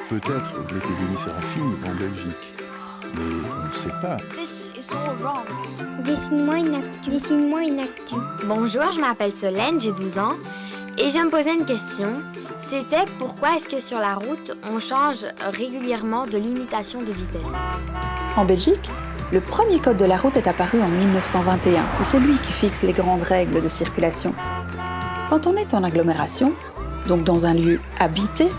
peut-être l'été béni sera fini en Belgique. Mais on ne sait pas. This is all wrong. Dessine-moi une actu. Bonjour, je m'appelle Solène, j'ai 12 ans et je me posais une question. C'était pourquoi est-ce que sur la route, on change régulièrement de limitation de vitesse? En Belgique, le premier code de la route est apparu en 1921 et c'est lui qui fixe les grandes règles de circulation. Quand on est en agglomération, donc dans un lieu habité,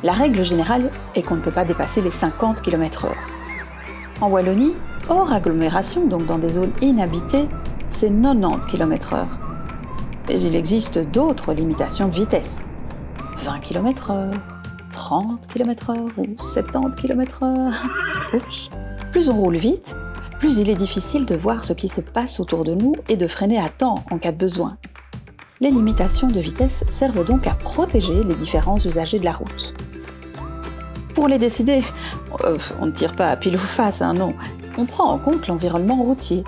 la règle générale est qu'on ne peut pas dépasser les 50 km/h. En Wallonie, hors agglomération, donc dans des zones inhabitées, c'est 90 km/h. Mais il existe d'autres limitations de vitesse. 20 km/h, 30 km/h ou 70 km/h. Ouch. Plus on roule vite, plus il est difficile de voir ce qui se passe autour de nous et de freiner à temps en cas de besoin. Les limitations de vitesse servent donc à protéger les différents usagers de la route. Pour les décider, on ne tire pas à pile ou face, non. On prend en compte l'environnement routier.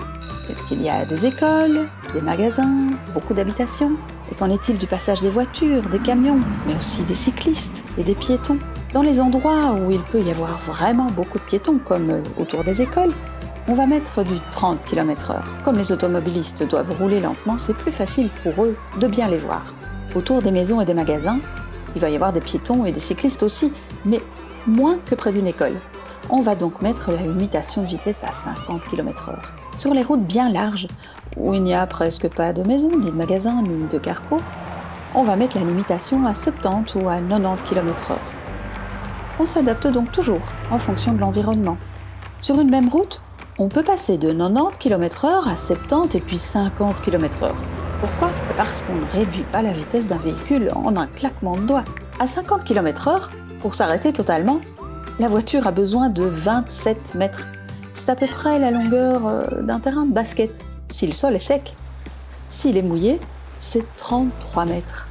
Est-ce qu'il y a des écoles, des magasins, beaucoup d'habitations? Et qu'en est-il du passage des voitures, des camions, mais aussi des cyclistes et des piétons? Dans les endroits où il peut y avoir vraiment beaucoup de piétons, comme autour des écoles, on va mettre du 30 km/h. Comme les automobilistes doivent rouler lentement, c'est plus facile pour eux de bien les voir. Autour des maisons et des magasins, il va y avoir des piétons et des cyclistes aussi, mais moins que près d'une école. On va donc mettre la limitation de vitesse à 50 km/h. Sur les routes bien larges, où il n'y a presque pas de maisons, ni de magasins, ni de carrefours, on va mettre la limitation à 70 ou à 90 km/h. On s'adapte donc toujours en fonction de l'environnement. Sur une même route, on peut passer de 90 km/h à 70 et puis 50 km/h. Pourquoi? Parce qu'on ne réduit pas la vitesse d'un véhicule en un claquement de doigts. À 50 km/h, pour s'arrêter totalement, la voiture a besoin de 27 mètres. C'est à peu près la longueur d'un terrain de basket, si le sol est sec. S'il est mouillé, c'est 33 mètres.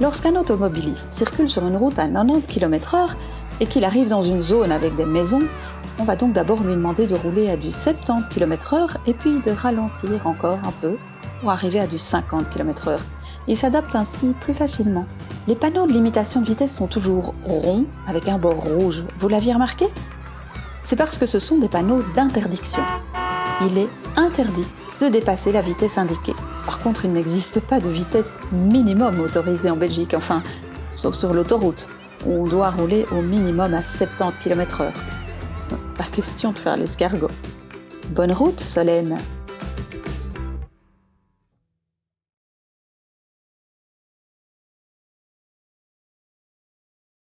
Lorsqu'un automobiliste circule sur une route à 90 km/h et qu'il arrive dans une zone avec des maisons, on va donc d'abord lui demander de rouler à du 70 km/h et puis de ralentir encore un peu pour arriver à du 50 km/h. Il s'adapte ainsi plus facilement. Les panneaux de limitation de vitesse sont toujours ronds avec un bord rouge. Vous l'aviez remarqué? C'est parce que ce sont des panneaux d'interdiction. Il est interdit de dépasser la vitesse indiquée. Par contre, il n'existe pas de vitesse minimum autorisée en Belgique, enfin, sauf sur l'autoroute, où on doit rouler au minimum à 70 km/h. Pas question de faire l'escargot. Bonne route, Solène!